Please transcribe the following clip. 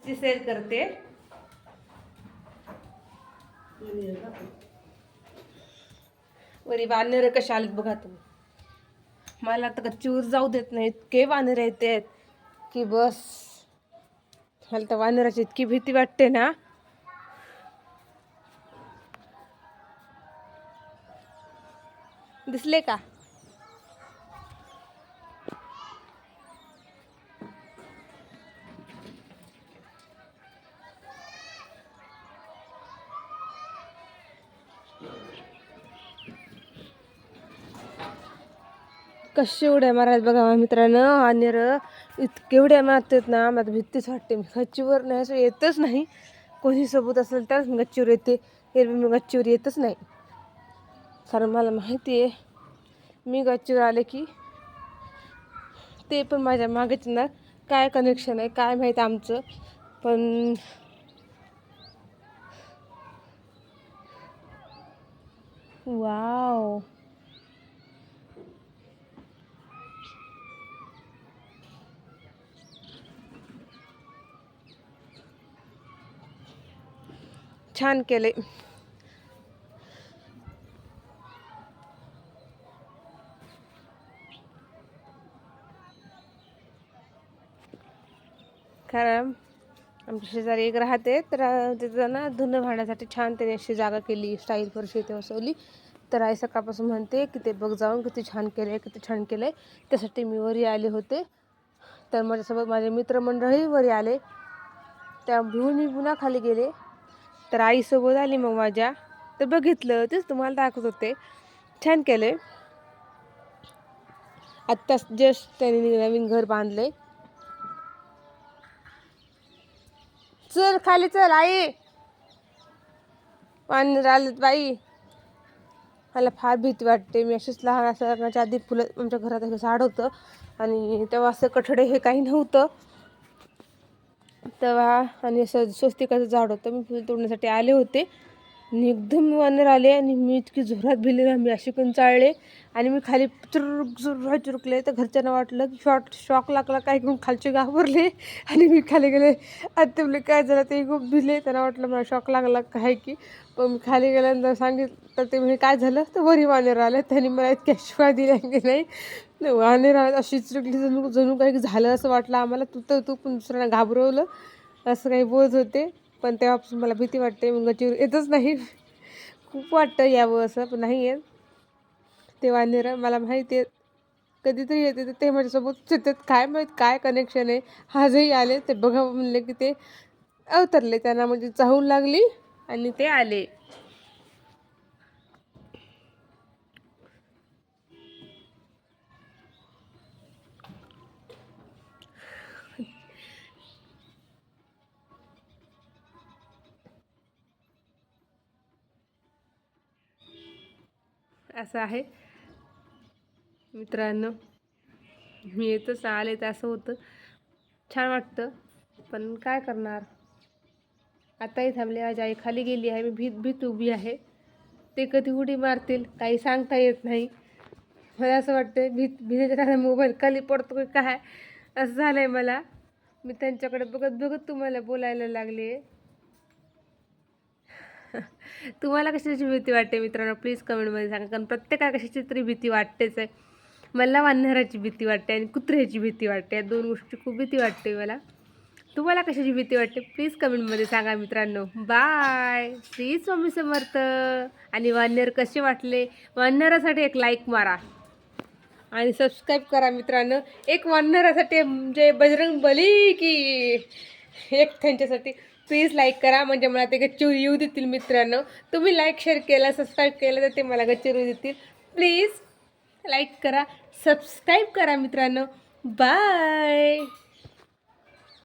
ची सेल करते. वरी वानर कशा आलेत बघा तुम्ही. मला तर गच्चीवर जाऊ देत नाही, इतके वानर येतात की बस. मला तर वानराची इतकी भीती वाटते ना. दिसले का? कशी उड्या मारायला बघा मित्रांनो. वानर इतके उड्या मारतात ना, मला भीतीच वाटते. मी गच्चीवर नाही असं येतच नाही. कोणी सोबत असेल तरच मी गच्चीवर येते, एरवी मी गच्चीवर येतच नाही. कारण मला माहिती आहे मी गच्चीवर आले की ते पण माझ्या मागेच ना. काय कनेक्शन आहे काय माहीत आमचं. पण वाव, छान केले. कारण आमच्या शेजारी एक राहते, तर तिथं ना धुणं भांड्यासाठी छान त्याने अशी जागा केली, स्टाईल फरशी ते बसवली. तर आई सकाळपासून म्हणते की ते बघ जाऊन किती छान केलं आहे, किती छान केलं आहे. त्यासाठी मी वरी आले होते. तर माझ्यासोबत माझे मित्रमंडळी वरी आले. त्या मी पुन्हा खाली गेले. तर आईसोबत आली मग माझ्या. तर बघितलं तेच तुम्हाला दाखवत होते. छान केले. आत्ताच जस्ट त्यांनी नवीन घर बांधले. चल खाली चल आई, वानर आलेत बाई. मला फार भीती वाटते. मी अशीच लहान असण्याच्या आधी फुलं, आमच्या घरात असं झाड होतं आणि तेव्हा असं कठडे हे काही नव्हतं तेव्हा. आणि असं स्वस्तिकाचं झाड होतं. मी फुलं तोडण्यासाठी आले होते आणि एकदम वानर आले आणि मी इतकी जोरात भिले ना. मी अशी पण चाळले आणि मी खाली चुरकले. तर घरच्यांना वाटलं की शॉक लागला काय, घेऊन खालचे घाबरले आणि मी खाली गेले. आता बोलले काय झालं, ते खूप भिले. त्यांना वाटलं मला शॉक लागला काय की. पण मी खाली गेल्यानंतर सांगितलं तर ते म्हणजे काय झालं, तर वरी वानर आलं. त्यांनी मला इतक्या शिवाय दिल्या की नाही. वानर अशी चिरकली, जणू काही झालं असं वाटलं आम्हाला. तू पण दुसऱ्यांना घाबरवलं असं काही बोलत होते. पण तेव्हापासून मला भीती वाटते. मग गच्चीवर येतच नाही. खूप वाटतं यावं असं, पण नाही येत. ते वानर मला माहिती आहे कधीतरी येते, तर ते माझ्यासोबत येतात. काय माहीत काय कनेक्शन आहे. आजही आले. ते बघा म्हणले की ते अवतरले. त्यांना म्हणजे चाहूल लागली आणि ते आले. असं आहे मित्रांनो. मी येतच आले तर असं होतं. छान वाटतं, पण काय करणार. आताही थांबले. आज आई खाली गेली आहे. मी भीत उभी आहे. ते कधी उडी मारतील काही सांगता येत नाही. मला असं वाटतं भिण्याच्या मोबाईल खाली पडतो की काय, असं झालं आहे मला. मी त्यांच्याकडे बघत बघत तुम्हाला बोलायला लागले. तुम्हाला कशाची भीती वाटते मित्रांनो, प्लीज कमेंटमध्ये सांगा. कारण प्रत्येकाला कशाची तरी भीती वाटतेच आहे. मला वानराची भीती वाटते आणि कुत्र्याची भीती वाटते. या दोन गोष्टी खूप भीती वाटते मला. तुम्हाला कशाची भीती वाटते प्लीज कमेंटमध्ये सांगा मित्रांनो. बाय. श्री स्वामी समर्थ. आणि वानर कसे वाटले, वानरासाठी एक लाईक मारा आणि सबस्क्राईब करा मित्रांनो. एक वानरासाठी म्हणजे बजरंग बली की एक त्यांच्यासाठी प्लीज लाईक करा, म्हणजे मला ते गच्चीवर येऊ देतील मित्रांनो. तुम्ही लाईक शेअर केला सबस्क्राईब केलं तर ते मला गच्चीवर येऊ देतील. प्लीज लाईक करा सबस्क्राईब करा मित्रांनो. बाय.